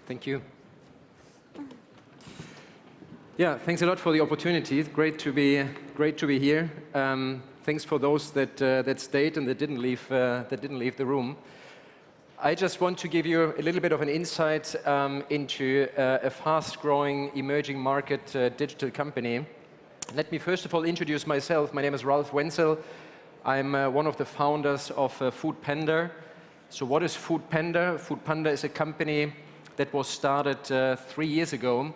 Thank you. Yeah, thanks a lot for the opportunity. It's great to be here. Thanks for those that stayed and that didn't leave the room. I just want to give you a little bit of an insight into a fast-growing, emerging market digital company. Let me first of all introduce myself. My name is Ralf Wenzel. I'm one of the founders of foodpanda. So what is foodpanda? Foodpanda is a company that was started 3 years ago,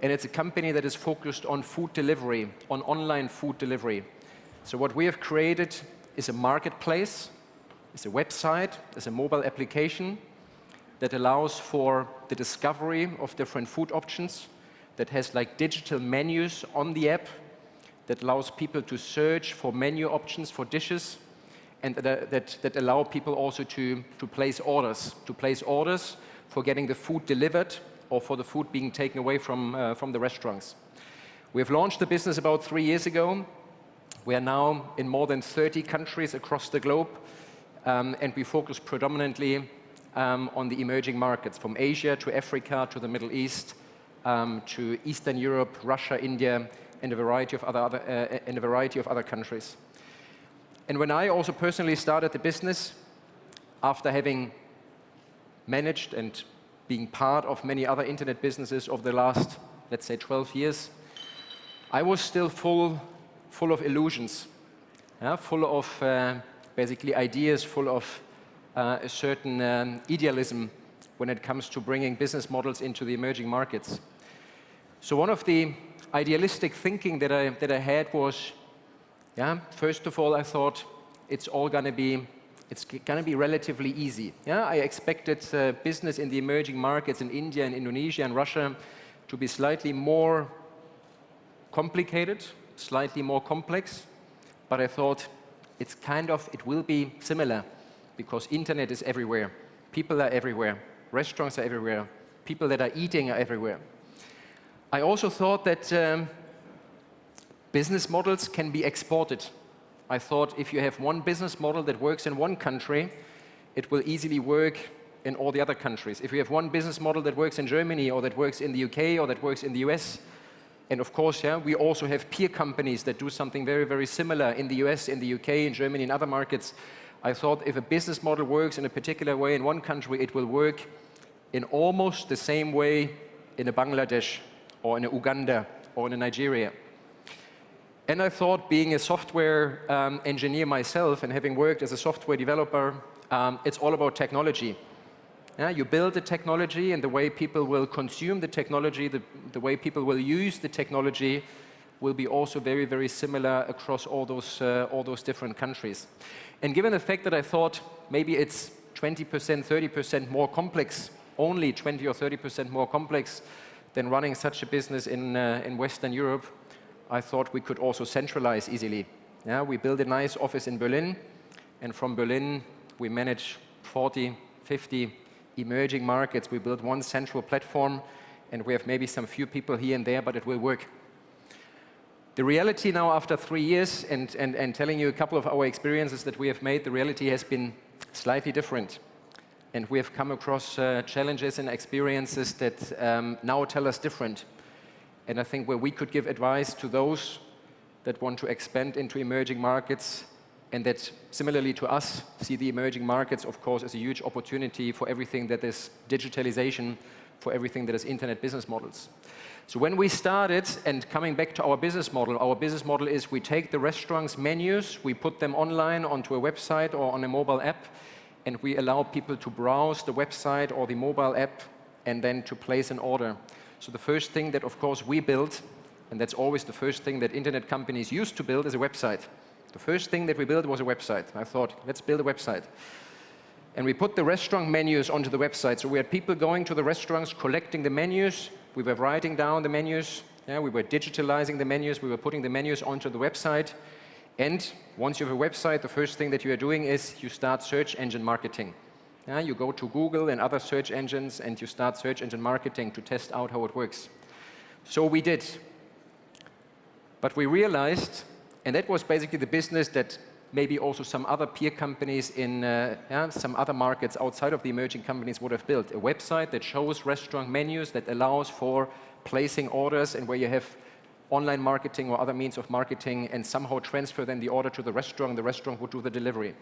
and it's a company that is focused on food delivery, on online food delivery. So what we have created is a marketplace, it's a website, it's a mobile application that allows for the discovery of different food options, that has like digital menus on the app, that allows people to search for menu options for dishes, and that allow people also to place orders for getting the food delivered or for the food being taken away from the restaurants. We have launched the business about 3 years ago. We are now in more than 30 countries across the globe, and we focus predominantly on the emerging markets, from Asia to Africa to the Middle East, to Eastern Europe, Russia, India, and a variety of other countries. And when I also personally started the business, after having managed and being part of many other internet businesses over the last, let's say, 12 years, I was still full of illusions, full of basically ideas, full of a certain idealism when it comes to bringing business models into the emerging markets. So one of the idealistic thinking that I had was, first of all, I thought it's gonna be relatively easy. I expected business in the emerging markets in India and Indonesia and Russia to be slightly more complicated, slightly more complex, but I thought it will be similar because internet is everywhere, people are everywhere, restaurants are everywhere, people that are eating are everywhere. I also thought that business models can be exported. I thought if you have one business model that works in one country, it will easily work in all the other countries. If you have one business model that works in Germany or that works in the UK or that works in the US, and of course, we also have peer companies that do something very, very similar in the US, in the UK, in Germany, and other markets. I thought if a business model works in a particular way in one country, it will work in almost the same way in a Bangladesh or in a Uganda or in a Nigeria. And I thought, being a software engineer myself and having worked as a software developer, it's all about technology. You build the technology, and the way people will consume the technology, the way people will use the technology will be also very, very similar across all those different countries. And given the fact that I thought maybe it's 20%, 30% more complex, only 20 or 30% more complex than running such a business in Western Europe, I thought we could also centralize easily. We built a nice office in Berlin, and from Berlin we manage 40, 50 emerging markets. We built one central platform, and we have maybe some few people here and there, but it will work. The reality now, after 3 years, and telling you a couple of our experiences that we have made, the reality has been slightly different. And we have come across challenges and experiences that now tell us different. And I think where we could give advice to those that want to expand into emerging markets and that, similarly to us, see the emerging markets, of course, as a huge opportunity for everything that is digitalization, for everything that is internet business models. So when we started, and coming back to our business model is we take the restaurant's menus, we put them online onto a website or on a mobile app, and we allow people to browse the website or the mobile app and then to place an order. So the first thing that, of course, we built, and that's always the first thing that internet companies used to build, is a website. The first thing that we built was a website. I thought, let's build a website. And we put the restaurant menus onto the website. So we had people going to the restaurants, collecting the menus. We were writing down the menus. We were digitalizing the menus. We were putting the menus onto the website. And once you have a website, the first thing that you are doing is you start search engine marketing. You go to Google and other search engines, and you start search engine marketing to test out how it works. So we did. But we realized, and that was basically the business that maybe also some other peer companies in some other markets outside of the emerging companies would have built. A website that shows restaurant menus, that allows for placing orders, and where you have online marketing or other means of marketing, and somehow transfer then the order to the restaurant would do the delivery.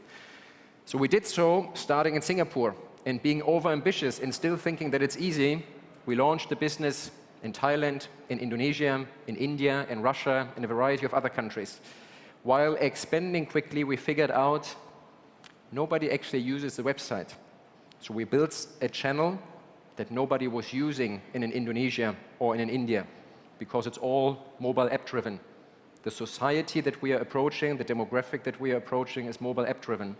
So we did so, starting in Singapore, and being over-ambitious and still thinking that it's easy, we launched the business in Thailand, in Indonesia, in India, in Russia, and a variety of other countries. While expanding quickly, we figured out nobody actually uses the website. So we built a channel that nobody was using in Indonesia or in India, because it's all mobile app driven. The society that we are approaching, the demographic that we are approaching, is mobile app driven.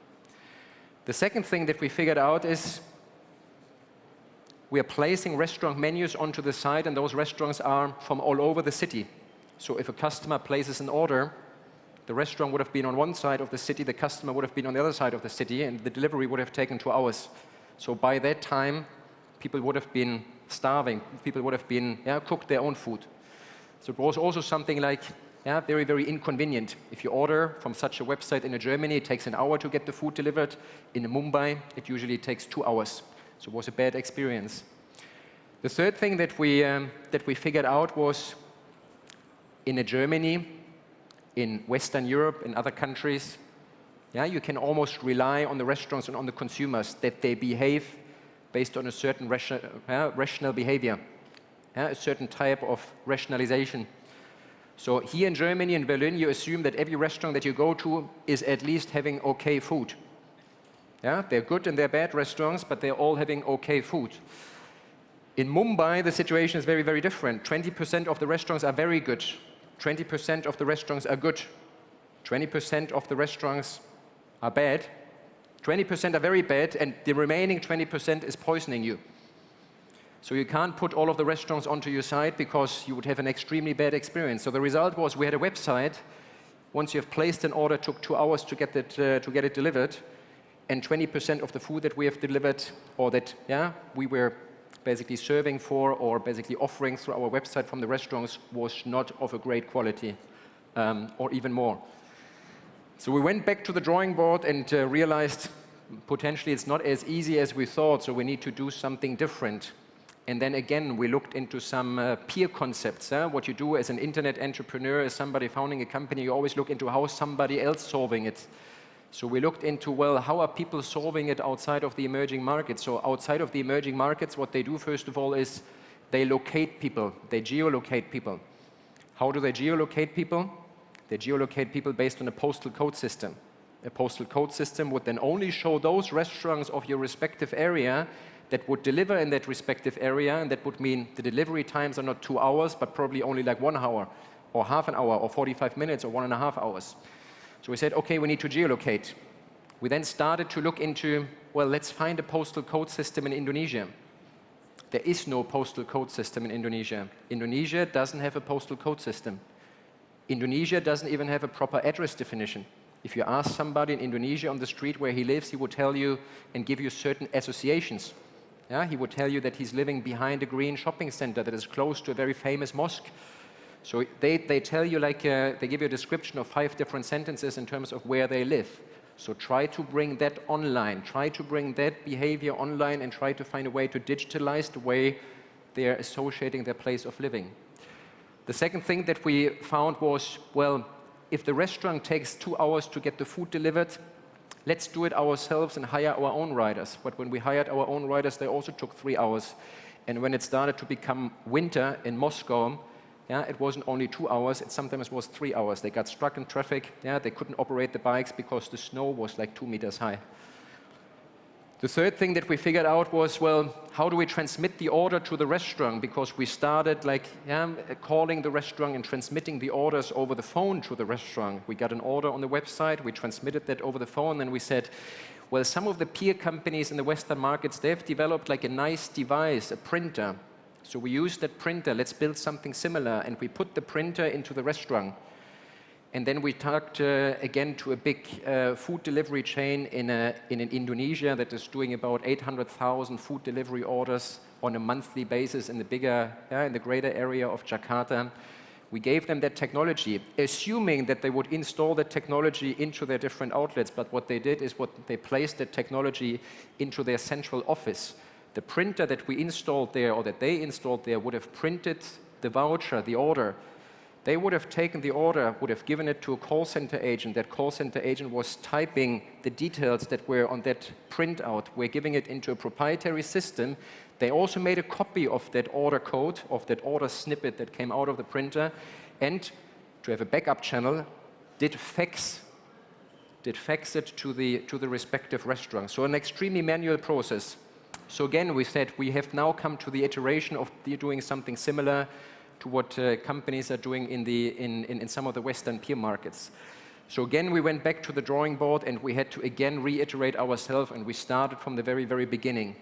The second thing that we figured out is we are placing restaurant menus onto the site, and those restaurants are from all over the city. So if a customer places an order, the restaurant would have been on one side of the city, the customer would have been on the other side of the city, and the delivery would have taken 2 hours. So by that time, people would have been starving. People would have been cooked their own food. So it was also something like very, very inconvenient. If you order from such a website in Germany, it takes an hour to get the food delivered. In Mumbai, it usually takes 2 hours. So it was a bad experience. The third thing that we figured out was in Germany, in Western Europe, in other countries, you can almost rely on the restaurants and on the consumers that they behave based on a certain rational behavior, a certain type of rationalization. So here in Germany, in Berlin, you assume that every restaurant that you go to is at least having okay food. They're good and they're bad restaurants, but they're all having okay food. In Mumbai, the situation is very, very different. 20% of the restaurants are very good. 20% of the restaurants are good. 20% of the restaurants are bad. 20% are very bad, and the remaining 20% is poisoning you. So you can't put all of the restaurants onto your site because you would have an extremely bad experience. So the result was we had a website. Once you have placed an order, it took 2 hours to get it delivered, and 20% of the food that we have delivered, or that we were basically serving for or basically offering through our website from the restaurants, was not of a great quality, or even more. So we went back to the drawing board and realized potentially it's not as easy as we thought, so we need to do something different. And then again, we looked into some peer concepts. What you do as an internet entrepreneur, as somebody founding a company, you always look into how is somebody else solving it. So we looked into, well, how are people solving it outside of the emerging markets? So outside of the emerging markets, what they do, first of all, is they locate people. They geolocate people. How do they geolocate people? They geolocate people based on a postal code system. A postal code system would then only show those restaurants of your respective area that would deliver in that respective area, and that would mean the delivery times are not 2 hours, but probably only like 1 hour, or half an hour, or 45 minutes, or 1.5 hours. So we said, okay, we need to geolocate. We then started to look into, well, let's find a postal code system in Indonesia. There is no postal code system in Indonesia. Indonesia doesn't have a postal code system. Indonesia doesn't even have a proper address definition. If you ask somebody in Indonesia on the street where he lives, he would tell you and give you certain associations. He would tell you that he's living behind a green shopping center that is close to a very famous mosque. So they tell you, like, they give you a description of 5 different sentences in terms of where they live. So try to bring that online. Try to bring that behavior online and try to find a way to digitalize the way they are associating their place of living. The second thing that we found was, well, if the restaurant takes 2 hours to get the food delivered, let's do it ourselves and hire our own riders. But when we hired our own riders, they also took 3 hours. And when it started to become winter in Moscow, it wasn't only 2 hours, it sometimes was 3 hours. They got stuck in traffic. They couldn't operate the bikes because the snow was like 2 meters high. The third thing that we figured out was, well, how do we transmit the order to the restaurant? Because we started calling the restaurant and transmitting the orders over the phone to the restaurant. We got an order on the website, we transmitted that over the phone, and we said, well, some of the peer companies in the Western markets, they've developed like a nice device, a printer. So we used that printer, let's build something similar, and we put the printer into the restaurant. And then we talked again to a big food delivery chain in Indonesia that is doing about 800,000 food delivery orders on a monthly basis in the greater area of Jakarta. We gave them that technology, assuming that they would install that technology into their different outlets. But what they did is they placed that technology into their central office. The printer that we installed there, or that they installed there, would have printed the voucher, the order. They would have taken the order, would have given it to a call center agent. That call center agent was typing the details that were on that printout. We're giving it into a proprietary system. They also made a copy of that order code, of that order snippet that came out of the printer, and to have a backup channel, did fax it to the respective restaurant. So an extremely manual process. So again, we said we have now come to the iteration of doing something similar to what companies are doing in some of the Western peer markets. So again, we went back to the drawing board, and we had to again reiterate ourselves, and we started from the very, very beginning.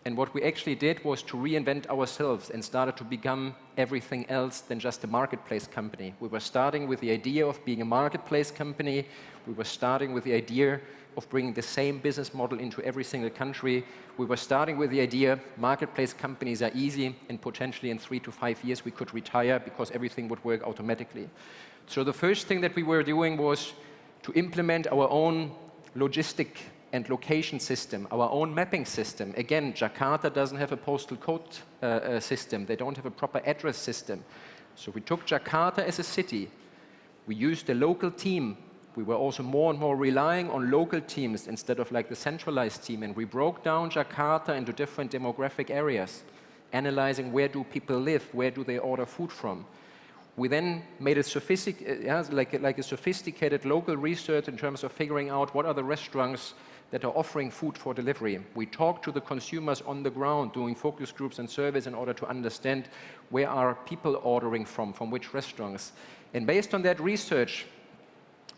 And what we actually did was to reinvent ourselves and started to become everything else than just a marketplace company. We were starting with the idea of being a marketplace company. We were starting with the idea of bringing the same business model into every single country. We were starting with the idea marketplace companies are easy, and potentially in 3 to 5 years we could retire because everything would work automatically. So the first thing that we were doing was to implement our own logistic and location system, our own mapping system. Again, Jakarta doesn't have a postal code system. They don't have a proper address system. So we took Jakarta as a city. We used a local team. We were also more and more relying on local teams instead of like the centralized team. And we broke down Jakarta into different demographic areas, analyzing where do people live, where do they order food from. We then made a sophisticated local research in terms of figuring out what are the restaurants that are offering food for delivery. We talked to the consumers on the ground, doing focus groups and surveys in order to understand where are people ordering from which restaurants. And based on that research,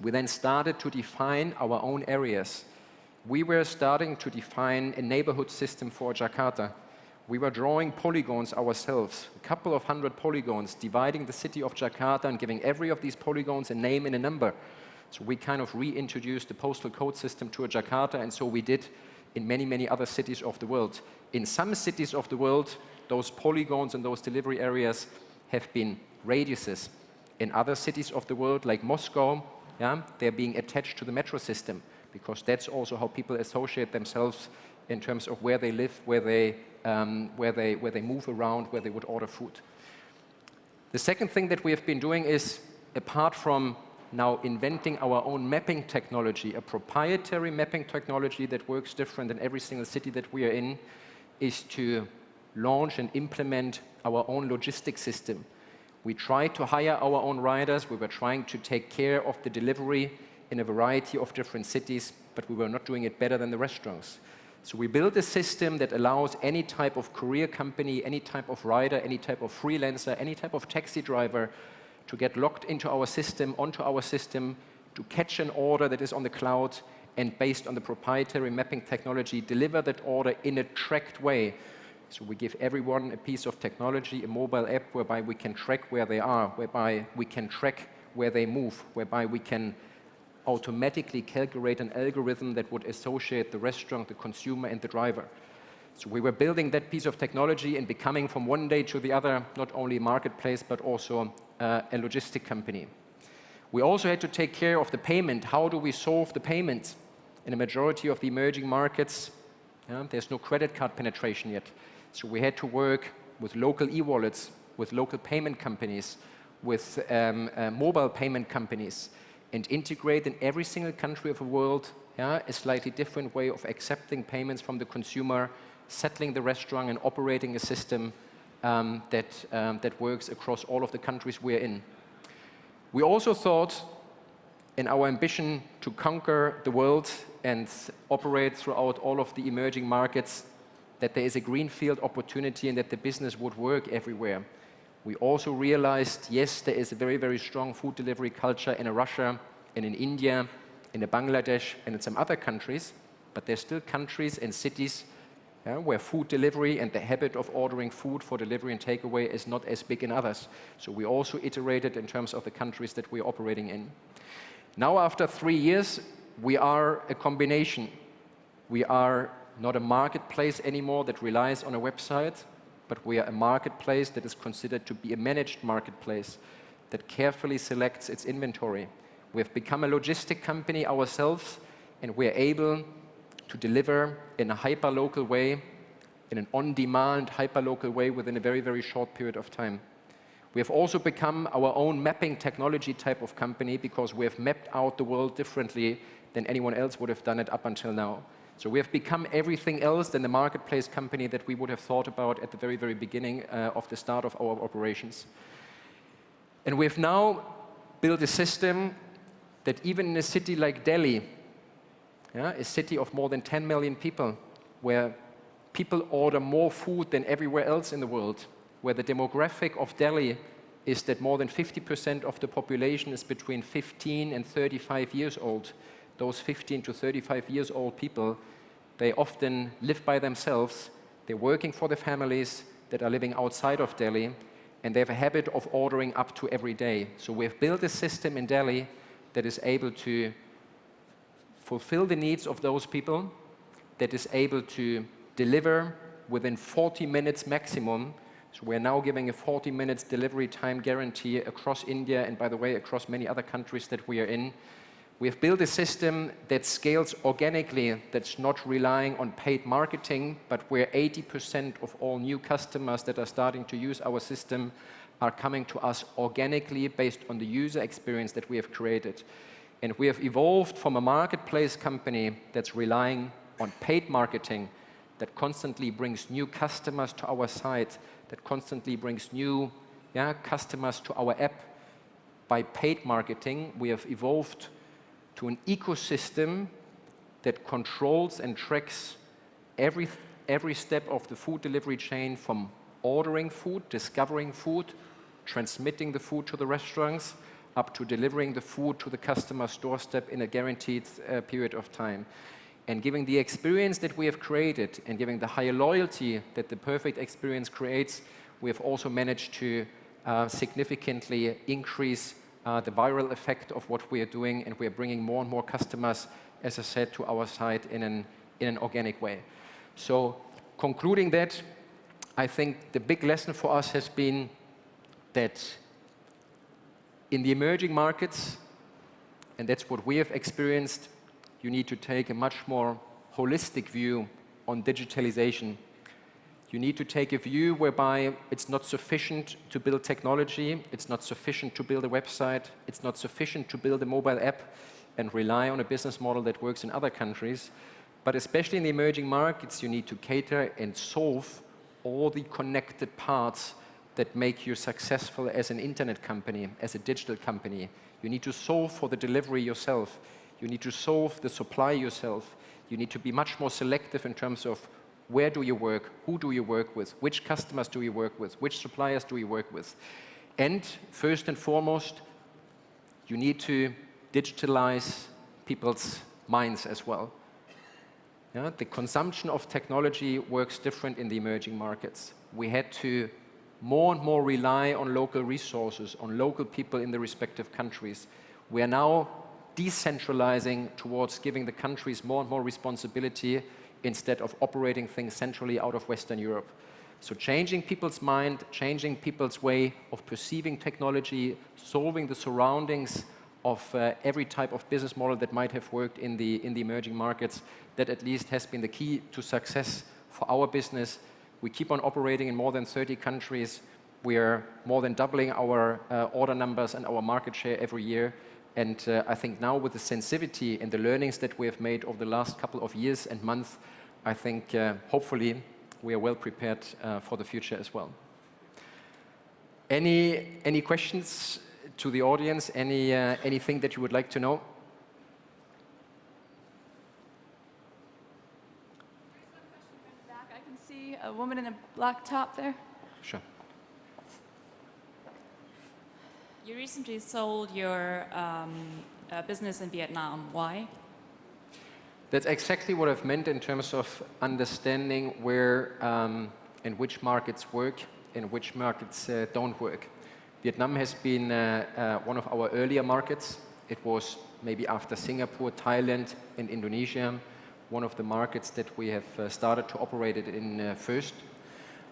we then started to define our own areas. We were starting to define a neighborhood system for Jakarta. We were drawing polygons ourselves, a couple of 100 polygons, dividing the city of Jakarta and giving every of these polygons a name and a number. So we kind of reintroduced the postal code system to Jakarta, and so we did in many, many other cities of the world. In some cities of the world, those polygons and those delivery areas have been radiuses. In other cities of the world, like Moscow, they're being attached to the metro system, because that's also how people associate themselves in terms of where they live, where they move around, where they would order food. The second thing that we have been doing is, apart from now inventing our own mapping technology, a proprietary mapping technology that works different in every single city that we are in, is to launch and implement our own logistics system. We tried to hire our own riders. We were trying to take care of the delivery in a variety of different cities, but we were not doing it better than the restaurants. So we built a system that allows any type of courier company, any type of rider, any type of freelancer, any type of taxi driver to get logged into our system, onto our system, to catch an order that is on the cloud, and based on the proprietary mapping technology, deliver that order in a tracked way. So we give everyone a piece of technology, a mobile app, whereby we can track where they are, whereby we can track where they move, whereby we can automatically calculate an algorithm that would associate the restaurant, the consumer, and the driver. So we were building that piece of technology and becoming from one day to the other not only a marketplace, but also a logistic company. We also had to take care of the payment. How do we solve the payment? In a majority of the emerging markets, there's no credit card penetration yet. So we had to work with local e-wallets, with local payment companies, with mobile payment companies, and integrate in every single country of the world a slightly different way of accepting payments from the consumer, settling the restaurant, and operating a system that works across all of the countries we're in. We also thought, in our ambition to conquer the world and operate throughout all of the emerging markets, that there is a greenfield opportunity and that the business would work everywhere. We also realized, yes, there is a very, very strong food delivery culture in Russia and in India, in Bangladesh, and in some other countries, but there's still countries and cities where food delivery and the habit of ordering food for delivery and takeaway is not as big in others. So we also iterated in terms of the countries that we're operating in. Now, after 3 years, we are a combination. We are not a marketplace anymore that relies on a website, but we are a marketplace that is considered to be a managed marketplace. that carefully selects its inventory. We have become a logistic company ourselves, and we're able to deliver in a hyper-local way, in an on-demand, hyper-local way within a very, very short period of time. We have also become our own mapping technology type of company because we have mapped out the world differently than anyone else would have done it up until now. So we have become everything else than the marketplace company that we would have thought about at the very, very beginning of the start of our operations. And we've now built a system that even in a city like Delhi, a city of more than 10 million people, where people order more food than everywhere else in the world, where the demographic of Delhi is that more than 50% of the population is between 15 and 35 years old. Those 15 to 35 years old people, they often live by themselves. They're working for the families that are living outside of Delhi, and they have a habit of ordering up to every day. So we've built a system in Delhi that is able to fulfill the needs of those people, that is able to deliver within 40 minutes maximum. So we're now giving a 40 minutes delivery time guarantee across India and, by the way, across many other countries that we are in. We have built a system that scales organically, that's not relying on paid marketing, but where 80% of all new customers that are starting to use our system are coming to us organically based on the user experience that we have created. And we have evolved from a marketplace company that's relying on paid marketing, that constantly brings new customers to our site, that constantly brings new customers to our app. By paid marketing, we have evolved to an ecosystem that controls and tracks every step of the food delivery chain, from ordering food, discovering food, transmitting the food to the restaurants, up to delivering the food to the customer's doorstep in a guaranteed period of time. And given the experience that we have created and given the higher loyalty that the perfect experience creates, we have also managed to significantly increase the viral effect of what we are doing, and we are bringing more and more customers, as I said, to our site in an organic way. So concluding that, I think the big lesson for us has been that in the emerging markets, and that's what we have experienced, you need to take a much more holistic view on digitalization. You need to take a view whereby it's not sufficient to build technology, it's not sufficient to build a website, it's not sufficient to build a mobile app and rely on a business model that works in other countries. But especially in the emerging markets, you need to cater and solve all the connected parts that make you successful as an internet company, as a digital company. You need to solve for the delivery yourself. You need to solve the supply yourself. You need to be much more selective in terms of where do you work, who do you work with, which customers do you work with, which suppliers do you work with. And first and foremost, you need to digitalize people's minds as well. The consumption of technology works different in the emerging markets. We had to more and more rely on local resources, on local people in the respective countries. We are now decentralizing towards giving the countries more and more responsibility instead of operating things centrally out of Western Europe. So changing people's mind, changing people's way of perceiving technology, solving the surroundings of every type of business model that might have worked in the emerging markets, that at least has been the key to success for our business. We keep on operating in more than 30 countries. We are more than doubling our order numbers and our market share every year. And I think now with the sensitivity and the learnings that we have made over the last couple of years and months, I think hopefully we are well prepared for the future as well. Any questions to the audience? Anything that you would like to know? There's one question from the back. I can see a woman in a black top there. Sure. You recently sold your business in Vietnam. Why? That's exactly what I've meant in terms of understanding where and which markets work and which markets don't work. Vietnam has been one of our earlier markets. It was maybe after Singapore, Thailand, and Indonesia, one of the markets that we have started to operate it in first.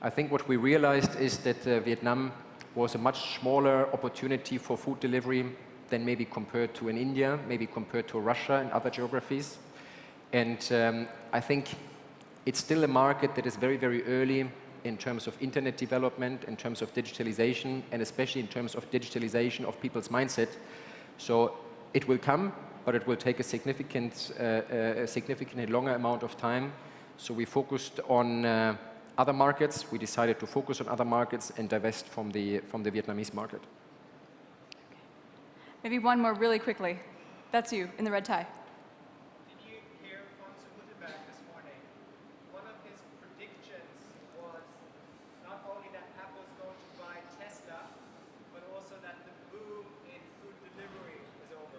I think what we realized is that Vietnam was a much smaller opportunity for food delivery than maybe compared to in India, maybe compared to Russia and other geographies. And I think it's still a market that is very, very early in terms of internet development, in terms of digitalization, and especially in terms of digitalization of people's mindset. So it will come, but it will take a significantly longer amount of time. So we focused on other markets. We decided to focus on other markets and divest from the Vietnamese market. Maybe one more really quickly. That's you in the red tie. Did you hear from Zuckerberg this morning? One of his predictions was not only that Apple's going to buy Tesla, but also that the boom in food delivery is over.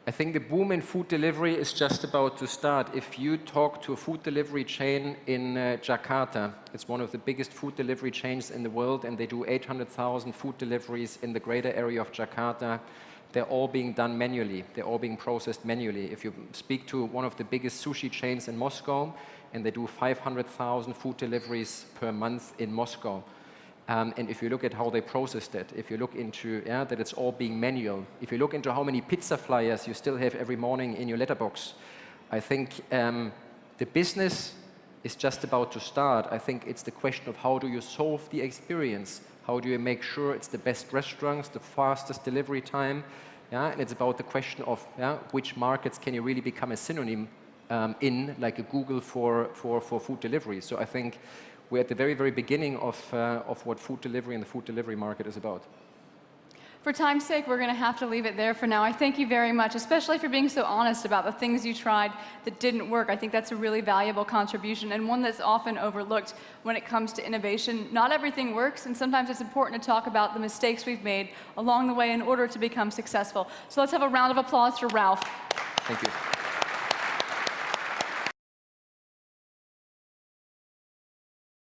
I think the boom in food delivery is just about to start. If you talk to a food delivery chain in Jakarta, it's one of the biggest food delivery chains in the world, and they do 800,000 food deliveries in the greater area of Jakarta. They're all being done manually. They're all being processed manually. If you speak to one of the biggest sushi chains in Moscow, and they do 500,000 food deliveries per month in Moscow. And if you look at how they processed it, if you look into that it's all being manual, if you look into how many pizza flyers you still have every morning in your letterbox, I think the business is just about to start. I think it's the question of how do you solve the experience? How do you make sure it's the best restaurants, the fastest delivery time? And it's about the question of which markets can you really become a synonym in, like a Google for food delivery. So I think we're at the very, very beginning of what food delivery and the food delivery market is about. For time's sake, we're going to have to leave it there for now. I thank you very much, especially for being so honest about the things you tried that didn't work. I think that's a really valuable contribution and one that's often overlooked when it comes to innovation. Not everything works, and sometimes it's important to talk about the mistakes we've made along the way in order to become successful. So let's have a round of applause for Ralph. Thank you.